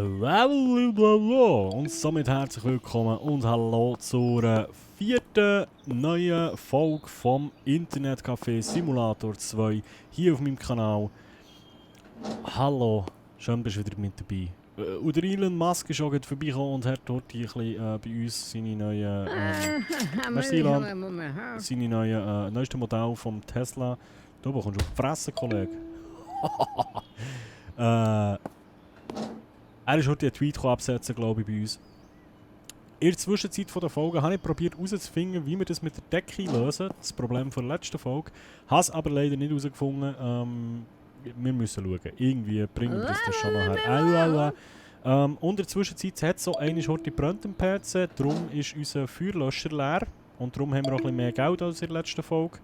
Und somit herzlich willkommen und hallo zur vierten neuen Folge vom Internetcafé Simulator 2 hier auf meinem Kanal. Hallo, schön bist du wieder mit dabei. Und der Elon Musk ist auch gerade vorbeigekommen und hat dort ein bisschen bei uns seine neuen merci Elon, seine neuen neueste Modell vom Tesla. Du bekommst auf die Fresse, Kollege. Er ist heute einen Tweet absetzen, glaube ich, bei uns. In der Zwischenzeit der Folge habe ich probiert herauszufinden, wie wir das mit der Decke lösen. Das Problem von der letzten Folge. Habe es aber leider nicht herausgefunden. Wir müssen schauen. Irgendwie bringen wir das schon noch her. Und in der Zwischenzeit hat so eine heute gebrannt im PC. Darum ist unser Feuerlöscher leer. Und darum haben wir auch ein bisschen mehr Geld als in der letzten Folge.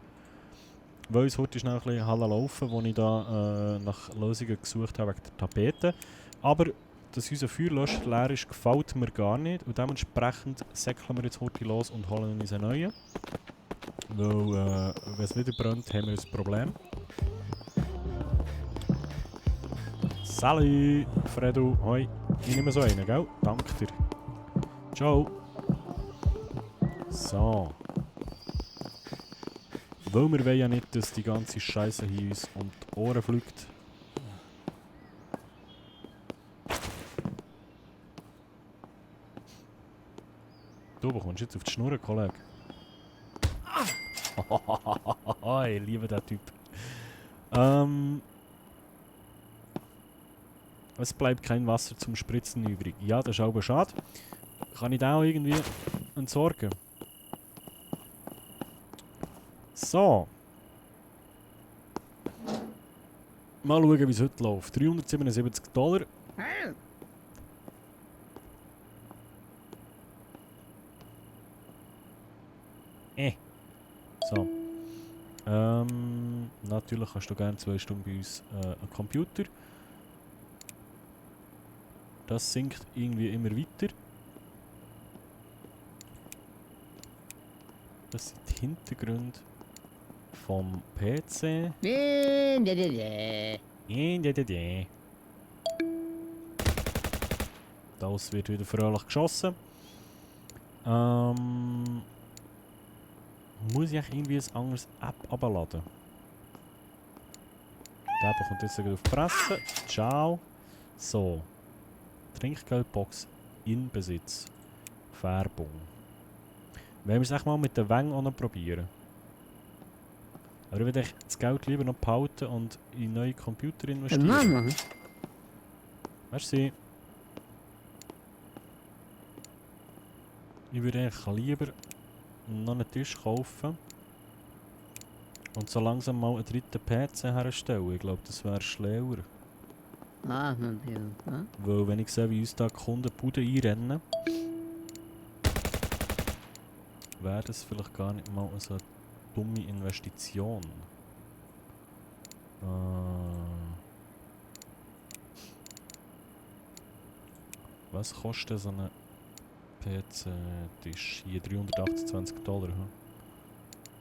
Weil uns heute schnell ein bisschen laufen, wo ich da nach Lösungen gesucht habe wegen der Tapete. Aber dass unser Feuerlöscher leer ist, gefällt mir gar nicht. Und dementsprechend säckeln wir jetzt heute los und holen uns einen neuen. Weil, wenn es wieder brennt, haben wir ein Problem. Salut, Fredo, hoi. Ich nehme so einen, gell? Danke dir. Ciao. So. Weil wir wollen ja nicht, dass die ganze Scheiße hier uns um die Ohren fliegt. Du bekommst jetzt auf die Schnur, Kollege. Ich liebe den Typ. Es bleibt kein Wasser zum Spritzen übrig. Ja, das ist aber schade. Kann ich den auch irgendwie entsorgen? So. Mal schauen, wie es heute läuft. $377. So. Natürlich hast du gerne 2 Stunden bei uns einen Computer. Das sinkt irgendwie immer weiter. Das sind die Hintergründe vom PC. Das wird wieder fröhlich geschossen. Muss ich irgendwie ein anderes App abladen? Der bekommt jetzt auf die Fresse. Ciao. So. Trinkgeldbox in Besitz. Färbung. Wollen wir es echt mal mit den Wängen auch noch probieren? Aber ich würde das Geld lieber noch behalten und in neue Computer investieren. Merci. Ich würde eigentlich lieber noch einen Tisch kaufen und so langsam mal einen dritten PC herstellen. Ich glaube, das wäre schlauer. Weil wenn ich sehe, wie uns da die Kunden die Bude einrennen, wäre das vielleicht gar nicht mal so eine dumme Investition. Was kostet so eine PC-Tisch? Hier $328.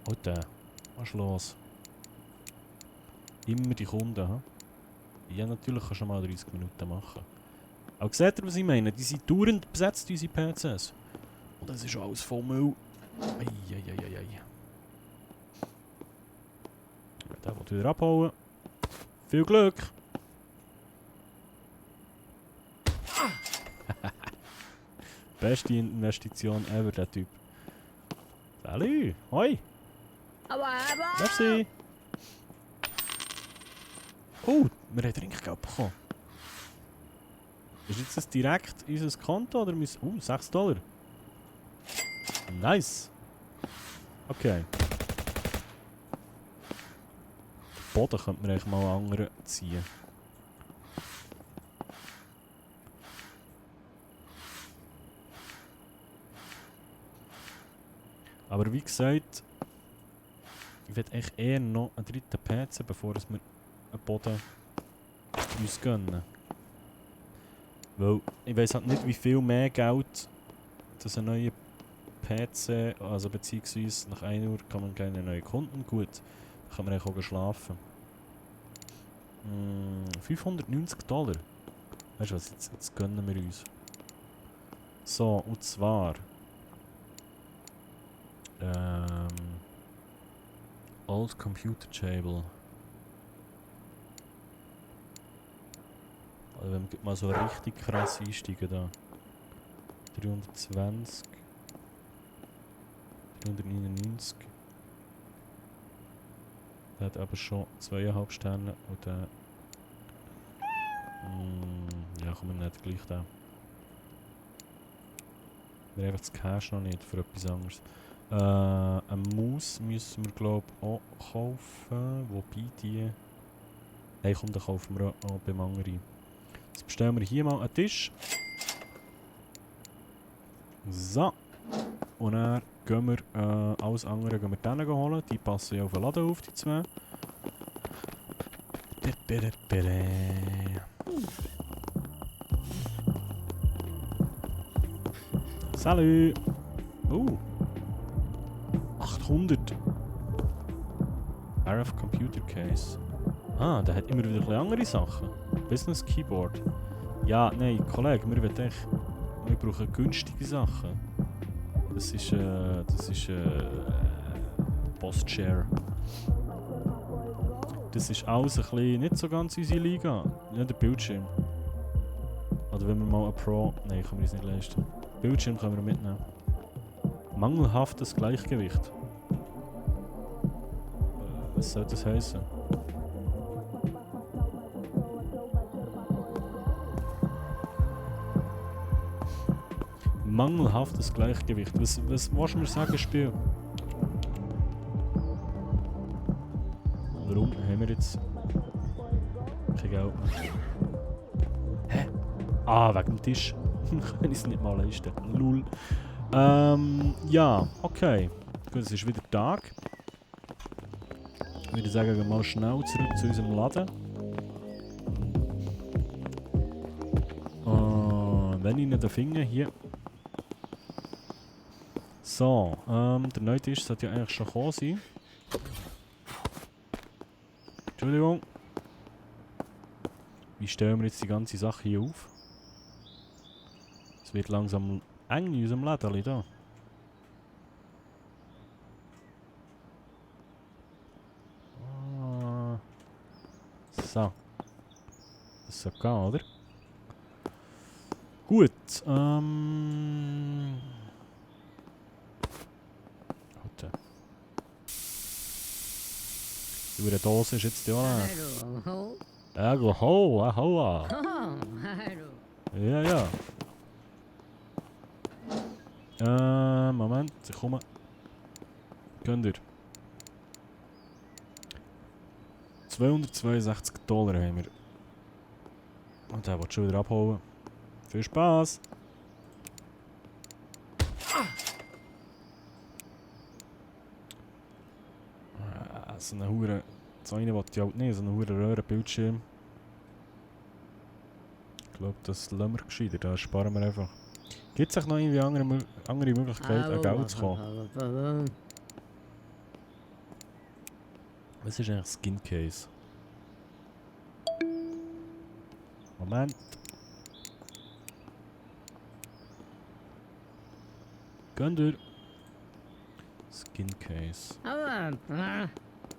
Oh, der. Was ist los? Immer die Kunden, ha? Ja, natürlich kannst du mal 30 Minuten machen. Aber seht ihr, was ich meine? Die sind dauernd besetzt, unsere PCs. Und das ist alles voll Müll. Eieieiei. Der will wieder abhauen. Viel Glück! Beste Investition ever, der Typ. Salut! Hoi! Merci! Oh, wir haben Trinkgeld bekommen. Ist jetzt das direkt unser Konto oder müssen... $6. Nice! Okay. Den Boden könnte man eigentlich mal einen anderen ziehen. Aber wie gesagt, ich will echt eher noch einen dritten PC, bevor wir einen Boden uns gönnen. Weil ich weiss halt nicht, wie viel mehr Geld das ein neuer PC, also beziehungsweise nach 1 Uhr kann man keine neuen Kunden, gut, da kann man auch schlafen. $590. Weißt du was, jetzt gönnen wir uns. So, und zwar... Old Computer Table. Also wenn wir mal so richtig krass einsteigen da. 320. 399. Der hat aber schon 2,5 Sterne und der... ja, komm, wir nicht gleich da. Wir haben einfach das Cash noch nicht für etwas anderes. Eine Maus müssen wir glaube ich auch kaufen. Wobei die... Hey komm, dann kaufen wir auch beim anderen. Jetzt bestellen wir hier mal einen Tisch. So. Und dann gehen wir alles andere gehen wir denen holen. Die passen ja auf den Laden auf, die zwei. Salut! 800! RF Computer Case. Ah, der hat immer wieder ein bisschen andere Sachen. Business Keyboard. Ja, nein, Kollege, wir brauchen günstige Sachen. Das ist Postshare. Das ist alles ein bisschen nicht so ganz unsere Liga. Ja, der Bildschirm. Oder wenn wir mal einen Pro... Nein, können wir uns nicht leisten. Bildschirm können wir mitnehmen. Mangelhaftes Gleichgewicht. Was soll das heißen? Mangelhaftes Gleichgewicht. Was willst du mir sagen, Spiel? Warum haben wir jetzt kein Geld mehr? Hä? Ah, wegen dem Tisch. Kann ich es nicht mal leisten. Lul. Ja, okay. Gut, es ist wieder Tag. Ich würde sagen, wir mal schnell zurück zu unserem Laden. Wenn ich ihn finde, hier. So, der neue Tisch sollte ja eigentlich schon gekommen sein. Entschuldigung. Wie stellen wir jetzt die ganze Sache hier auf? Es wird langsam eng in unserem Läden da. So. Das soll gehen, oder? Gut, Warte. Die Dose ist jetzt ja leer. Aho. Ja, ja. Moment, ich komme. Könnt ihr? $262 haben wir. Und der will schon wieder abholen. Viel Spaß! So eine Hure. So eine will ich halt nicht, so eine Hure Röhrenbildschirm. Ich glaube, das lassen wir gescheiter, da sparen wir einfach. Gibt es noch irgendwie andere Möglichkeit, an Geld zu kommen? Was ist eigentlich Skin Case? Moment. Gönnt ihr? Skin Case.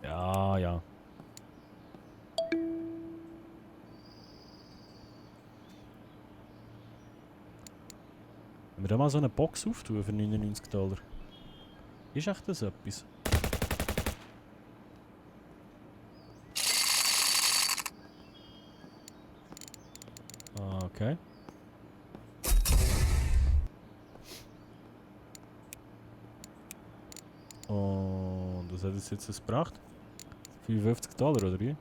Ja, ja. Wenn wir da mal so eine Box auftun für $99. Ist echt das etwas? Okay. Und was hat es jetzt gebracht? $55 oder wie?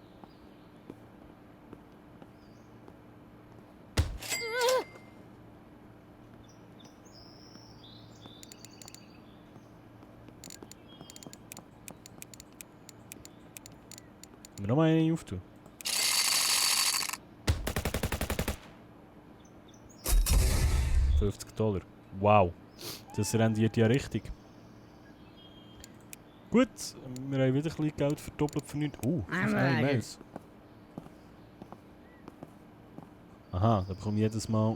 Können wir nochmal eine auftun? $50. Wow. Das rendiert ja richtig. Gut, wir haben wieder ein bisschen Geld verdoppelt für nichts. 5 Mails. Aha. Aha, da bekomme ich jedes Mal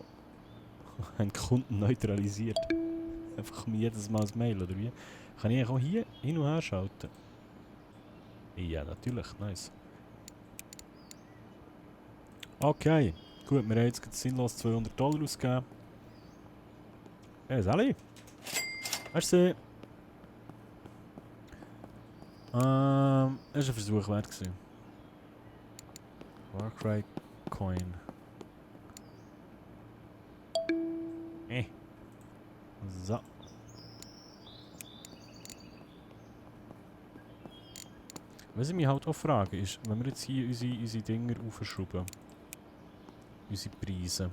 einen Kunden neutralisiert. Einfach bekomme ich jedes Mal ein Mail, oder wie? Kann ich auch hier hin und her schalten? Ja, natürlich, nice. Okay, gut, wir haben jetzt sinnlos $200 ausgegeben. Hey, Sally! Merci! Das war ein Versuch wert gewesen. Warcry Coin. So. Was ich mich halt auch frage, ist, wenn wir jetzt hier unsere Dinger aufschrauben, unsere Preise,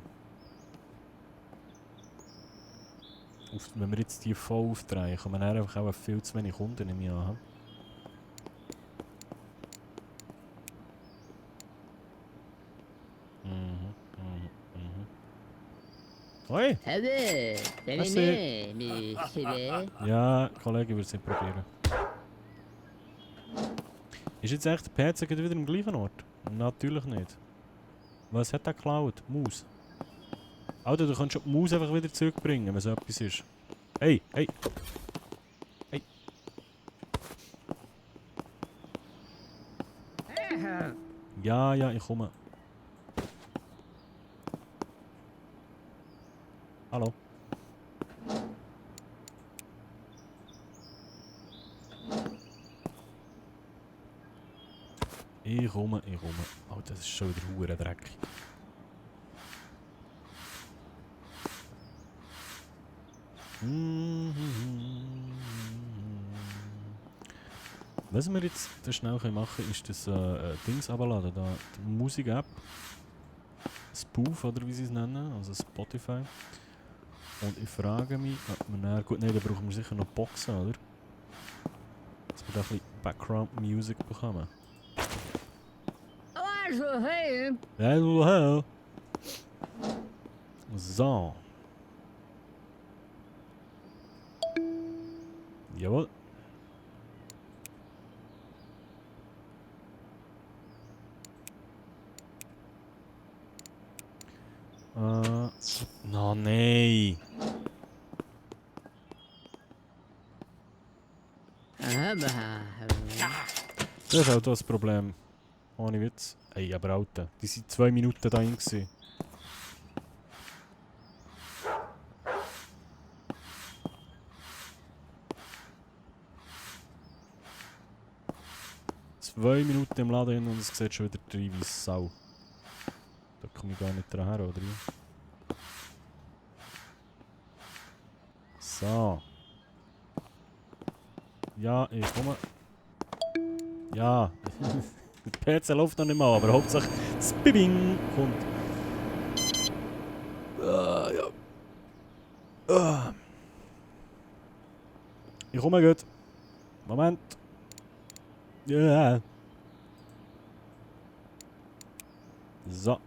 wenn wir jetzt die voll aufdrehen, kommen dann einfach auch viel zu wenig Kunden in mir an. Hoi! Ja, Kollege, ich würde es nicht probieren. Ist jetzt echt der PC wieder am gleichen Ort? Natürlich nicht. Was hat der geklaut? Maus. Alter, du kannst schon die Maus einfach wieder zurückbringen, wenn so etwas ist. Hey, hey! Hey! Ja, ja, ich komme. Hallo? Ich komme, ich komme. Oh, das ist schon wieder hure dreckig. Was wir jetzt schnell machen können, ist das Dings abladen, da die Musik-App. Spoof, oder wie sie es nennen, also Spotify. Und ich frage mich, ob wir dann, gut, nein, da brauchen wir sicher noch Boxen, oder? Dass wir da ein bisschen Background-Music bekommen. Hello. So. Jawohl. No, nein. Das ist auch das Problem. Ohne Witz. Ey, aber Alter, die sind 2 Minuten da drin gewesen. Zwei Minuten im Laden hin und es sieht schon wieder drin wie Sau. Da komme ich gar nicht dran her, oder wie? So. Ja, ich komme. Ja. Der PC läuft noch nicht mal, aber Hauptsache das Bibing kommt. Ja. Ich komme gut. Moment. Ja. Yeah. So.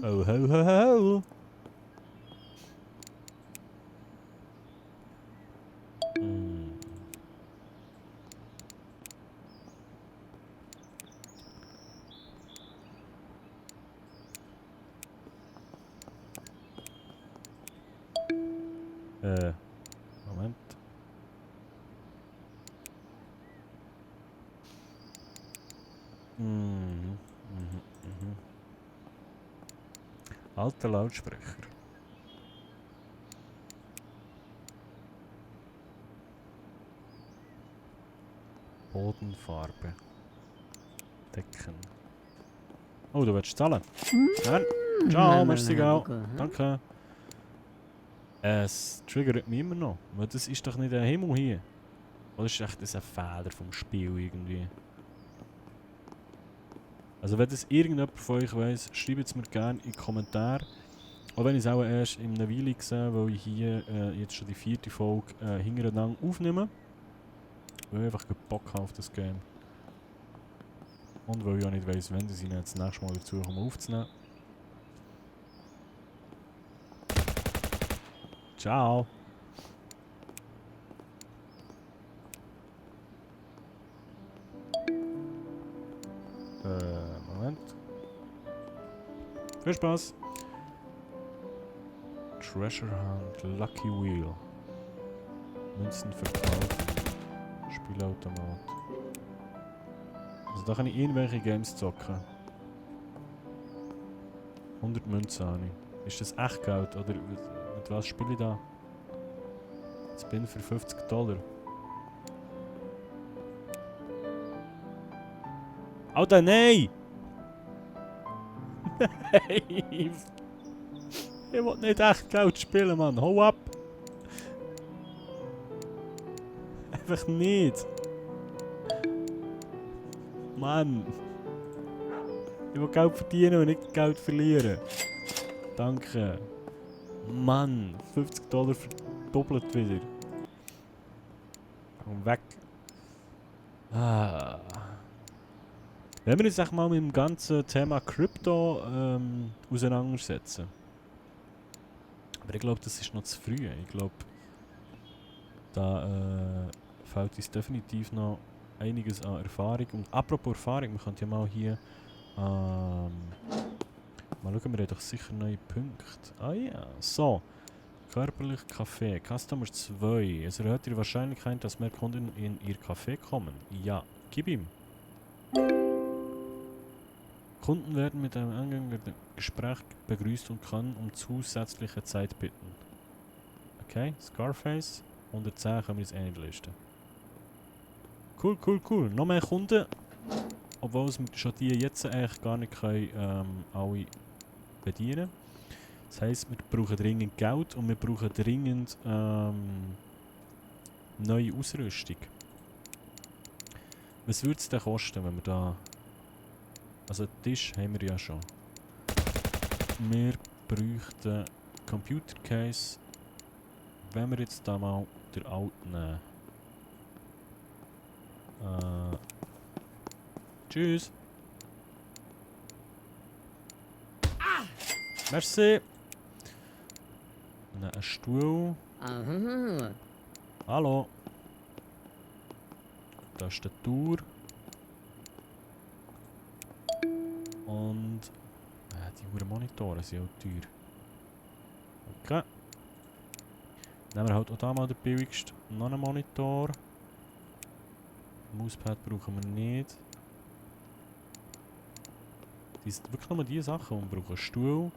Oh, ho, ho, ho. Moment. Alter Lautsprecher. Bodenfarbe. Decken. Oh, du willst zahlen? Ja. Ciao, merci, Gau. Danke. Es triggert mich immer noch. Weil das ist doch nicht ein Himmel hier. Oder ist echt das ein Fehler vom Spiel irgendwie? Also wenn das irgendjemand von euch weiss, schreibt es mir gerne in die Kommentare. Auch wenn ich es auch erst in einer Weile sehe, weil ich hier jetzt schon die 4. Folge hintereinander aufnehme. Weil ich einfach Bock habe auf das Game. Und weil ich auch nicht weiss, wenn ich ihn jetzt das nächste Mal dazu komme aufzunehmen. Ciao! Viel Spaß. Treasure Hunt, Lucky Wheel. Münzen verkaufen. Spielautomat. Also da kann ich irgendwelche Games zocken. 100 Münzen habe ich. Ist das echt Geld? Oder mit was spiele ich da? Spin für $50. Alter, nein! Nein! Ich will nicht echt Geld spielen, Mann. Hau ab! Einfach nicht! Mann! Ich will Geld verdienen und nicht Geld verlieren. Danke. Mann, $50 verdoppelt wieder. Komm weg. Ah. Wenn wir uns echt mal mit dem ganzen Thema Krypto auseinandersetzen. Aber ich glaube, das ist noch zu früh. Ich glaube, da fehlt uns definitiv noch einiges an Erfahrung. Und apropos Erfahrung, wir könnten ja mal hier mal schauen, wir haben doch sicher neue Punkte. Ah ja, so. Körperlich Kaffee. Customer 2. Es erhöht die Wahrscheinlichkeit, dass mehr Kunden in ihr Café kommen. Ja, gib ihm. Kunden werden mit einem angehenden Gespräch begrüßt und können um zusätzliche Zeit bitten. Okay, Scarface. 110 können wir jetzt in die Liste. Cool, cool, cool. Noch mehr Kunden. Obwohl es schon die jetzt eigentlich gar nicht können, alle bedienen. Das heisst, wir brauchen dringend Geld und wir brauchen dringend neue Ausrüstung. Was würde es denn kosten, wenn wir da... Also den Tisch haben wir ja schon. Wir bräuchten Computer Case. Wenn wir jetzt da mal den alten nehmen. Tschüss. Merci. Ein Stuhl. Hallo. Tastatur. Und die hohen Monitore sind auch teuer. Okay. Nehmen wir halt auch da mal den billigsten. Noch einen Monitor. Mauspad brauchen wir nicht. Das sind wirklich nur die Sachen, die wir brauchen. Stuhl,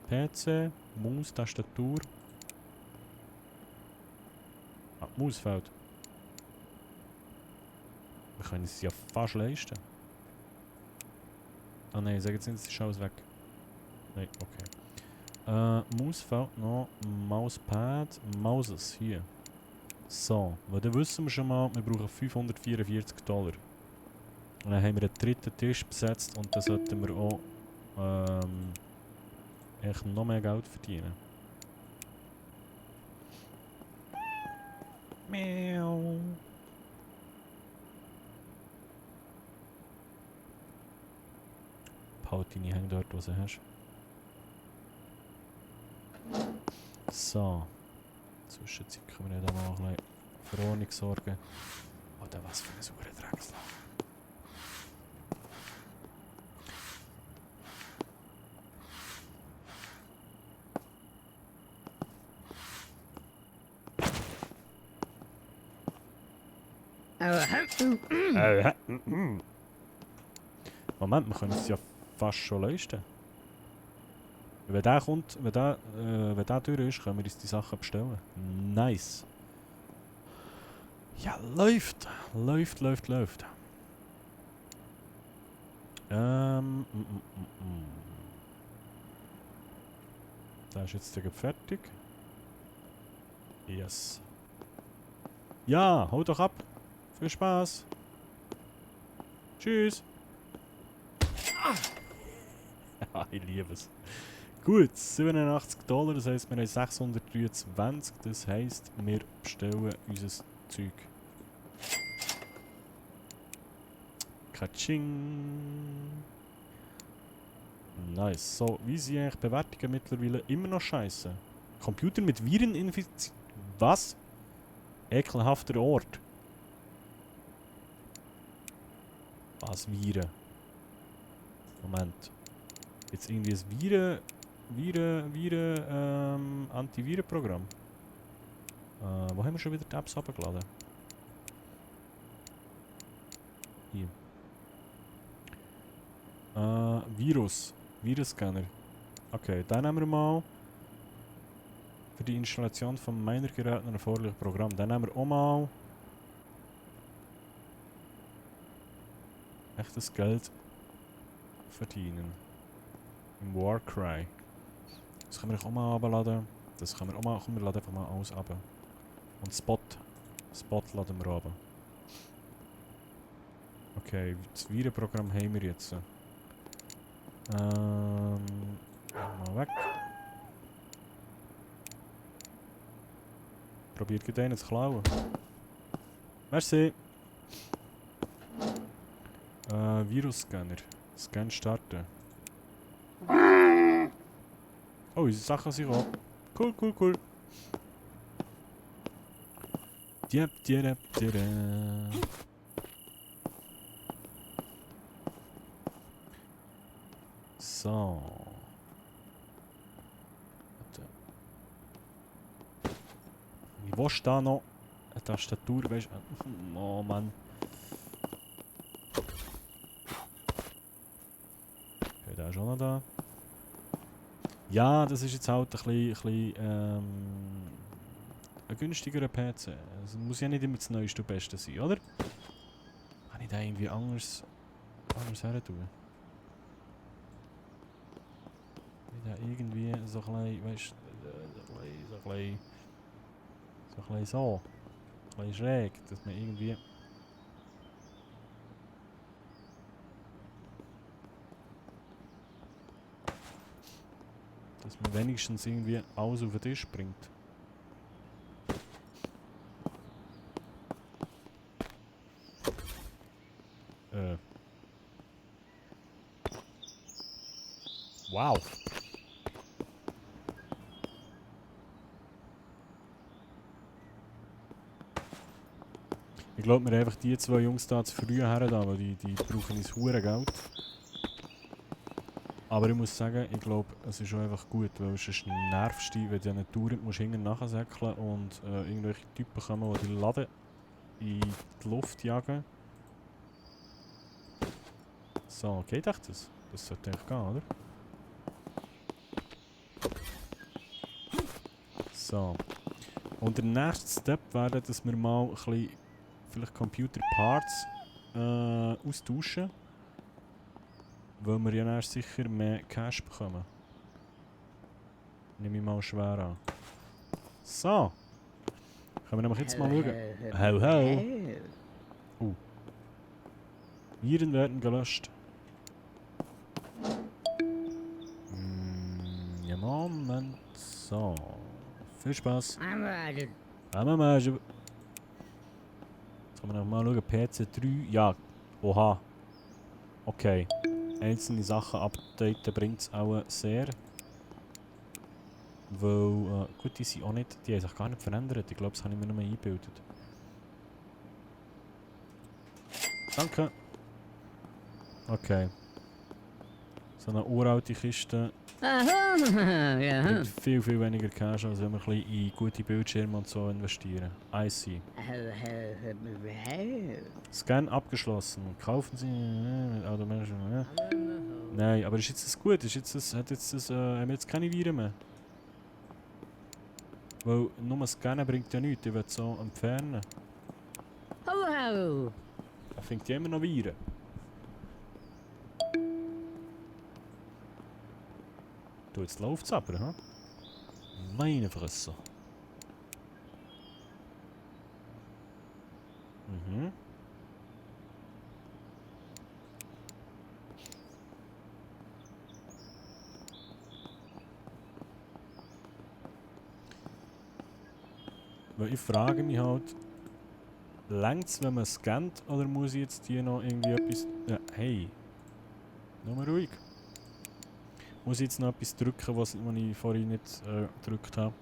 PC, Maus, Tastatur. Ah, die Maus fehlt. Wir können es ja fast leisten. Ah nein, sag jetzt nicht, es ist alles weg. Nein, okay. Maus fehlt noch, Mauspad, Mauses, hier. So, weil dann wissen wir schon mal, wir brauchen $544. Und dann haben wir einen dritten Tisch besetzt und dann sollten wir auch echt noch mehr Geld verdienen. Miau. Halt deine Hänge dort, was du hast. So. Zwischenzeit können wir ja da mal ein bisschen für Ordnung sorgen. Oder was für ein saurer Dreckslauf. Moment, wir können es ja fast schon leisten. Wenn der kommt, wenn der durch ist, können wir uns die Sachen bestellen. Nice. Ja, läuft. Läuft. Da ist jetzt der fertig. Yes. Ja, hau doch ab. Viel Spaß. Tschüss. Ich liebe es. Gut, $87, das heisst, wir haben 623, das heisst, wir bestellen unser Zeug. Katsching. Nice. So, wie sind eigentlich Bewertungen mittlerweile immer noch scheiße? Computer mit Viren infiziert. Was? Ekelhafter Ort. Was Viren? Moment. Jetzt irgendwie ein Antivirenprogramm. Wo haben wir schon wieder die Apps runtergeladen? Hier. Virusscanner. Okay, den nehmen wir mal. Für die Installation von meiner Geräten ein erforderliches Programm. Den nehmen wir auch mal. Echtes Geld verdienen. Im Warcry. Das können wir auch mal runterladen. Das können wir auch mal. Komm, wir laden einfach mal alles runter. Und Spot. Spot laden wir runter. Okay, das Virenprogramm haben wir jetzt. Mal weg. Probiert gerade einen zu klauen. Merci. Virusscanner. Scan starten. Oh, unsere Sachen sind auch. Cool, cool, cool. So. Warte. Wie willst du da noch eine Tastatur, weißt du? Oh Mann. Okay, der ist auch noch da. Ja, das ist jetzt halt ein günstigerer PC. Es muss ja nicht immer das neueste und beste sein, oder? Kann ich da irgendwie anders her tun? Ich da irgendwie so ein bisschen, weißt du, so ein bisschen schräg, dass man irgendwie... Dass man wenigstens irgendwie alles auf den Tisch bringt. Wow. Ich glaube mir einfach die zwei Jungs da zu früh her da, weil die brauchen ins hure Geld. Aber ich muss sagen, ich glaube, es ist schon einfach gut, weil sonst nervst du dich, wenn du eine Tour musst hinten nachsäckeln und irgendwelche Typen kommen, die die Laden in die Luft jagen. So, geht echt das? Das sollte eigentlich gehen, oder? So. Und der nächste Step wäre, dass wir mal ein bisschen vielleicht Computer Parts austauschen. Weil wir ja erst sicher mehr Cash bekommen. Nehme ich mal schwer an. So. Können wir nämlich jetzt mal schauen. Hau, hau. Viren werden gelöscht. Ja, Moment. So. Viel Spaß. Einmal. Jetzt können wir noch mal schauen. PC3. Ja. Oha. Okay. Einzelne Sachen updaten bringt es auch sehr. Weil, gut, die sind auch nicht, die haben sich gar nicht verändert. Ich glaube, das habe ich mir nur eingebildet. Danke. Okay. So eine uralte Kiste bringt viel weniger Cash, als wenn wir ein bisschen in gute Bildschirme und so investieren. I see. Scan abgeschlossen. Kaufen Sie mit automatisch. Nein, aber ist jetzt das gut? Ist jetzt das, haben wir jetzt keine Viren mehr? Weil nur Scannen bringt ja nichts, ich will so entfernen. Er findet ja immer noch Viren. Du, jetzt läuft es aber, hm? Meine Fresse. Mhm. Weil ich frage mich halt, reicht es, wenn man scannt, oder muss ich jetzt hier noch irgendwie etwas... Ja, hey. Nur mal ruhig. Muss ich jetzt noch etwas drücken, was ich vorhin nicht gedrückt habe?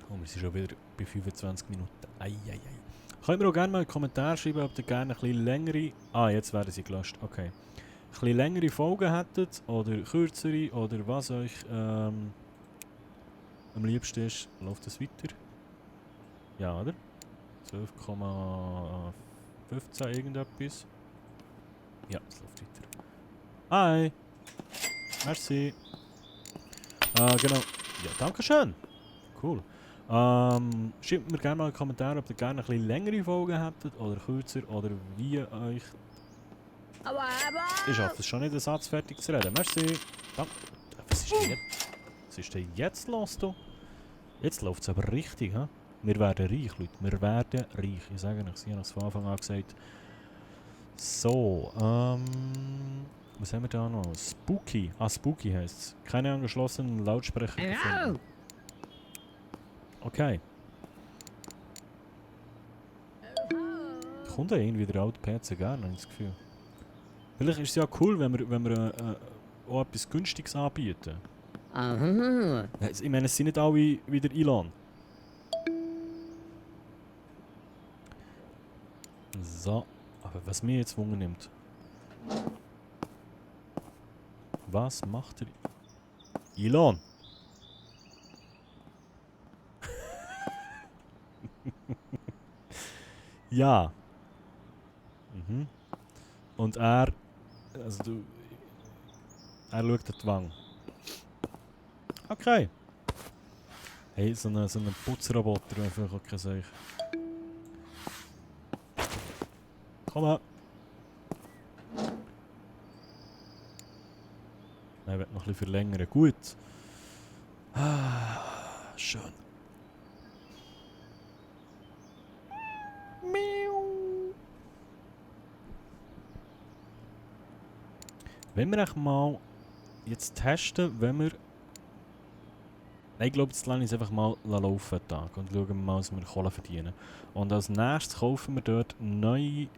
Oh, wir sind schon wieder bei 25 Minuten. Eieiei. Könnt ihr auch gerne mal in den Kommentaren schreiben, ob ihr gerne ein bisschen längere... Ah, jetzt werden sie gelöscht, okay. Ein bisschen längere Folgen hättet, oder kürzere, oder was euch am liebsten ist. Läuft das weiter? Ja, oder? 12,15 irgendetwas. Ja, es läuft weiter. Hi! Merci! Genau. Ja, danke schön! Cool. Schreibt mir gerne mal in den Kommentaren, ob ihr gerne ein bisschen längere Folgen hättet, oder kürzer, oder wie euch... Ich schaffe es schon nicht, den Satz fertig zu reden. Merci! Danke! Was ist denn jetzt los, du? Jetzt läuft es aber richtig, ha? Wir werden reich, Leute. Wir werden reich. Ich sage euch, ich habe es von Anfang an gesagt. So, was haben wir da noch? Spooky. Ah, Spooky heisst es. Keine angeschlossenen Lautsprecher gefunden. Okay. Kommt ja irgendwie der alte PC gar nicht, das Gefühl. Vielleicht ist es ja cool, wenn wir auch etwas Günstiges anbieten. Ich meine, es sind nicht alle wie der Elon. So, aber was mir jetzt Wunder nimmt. Was macht der Elon? Ja. Mhm. Und er schaut an die Wange. Okay. Hey, so ein Putzroboter, wenn vielleicht auch kein Seich. Komm her. Er wird noch ein bisschen verlängern. Gut. Ah, schön. Wenn wir echt mal jetzt testen, wenn wir... Nein, ich glaube, jetzt lassen wir es einfach mal laufen den Tag und schauen mal, was wir Kohle verdienen. Und als nächstes kaufen wir dort neue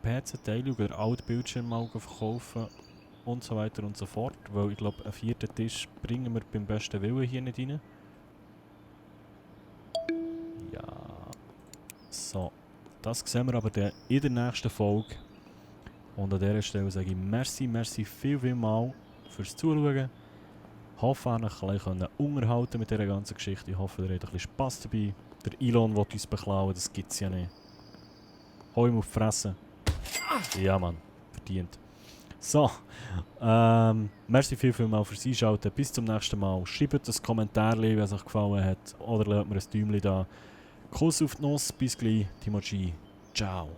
PC-Teile oder alte Bildschirme mal verkaufen und so weiter und so fort. Weil ich glaube, einen vierten Tisch bringen wir beim besten Willen hier nicht rein. Ja. So. Das sehen wir aber dann in der nächsten Folge. Und an dieser Stelle sage ich merci viel mal fürs Zuschauen. Ich hoffe, ihr könnt unterhalten mit dieser ganzen Geschichte. Ich hoffe, ihr habt ein bisschen Spass dabei. Der Elon will uns beklauen, das gibt es ja nicht. Hau ihm auf die Fresse. Ja, Mann. Verdient. So. Merci viel mal fürs Einschalten. Bis zum nächsten Mal. Schreibt ein Kommentar, wenn es euch gefallen hat. Oder lasst mir ein Däumchen da. Kuss auf die Nuss. Bis gleich. Timochi. Ciao.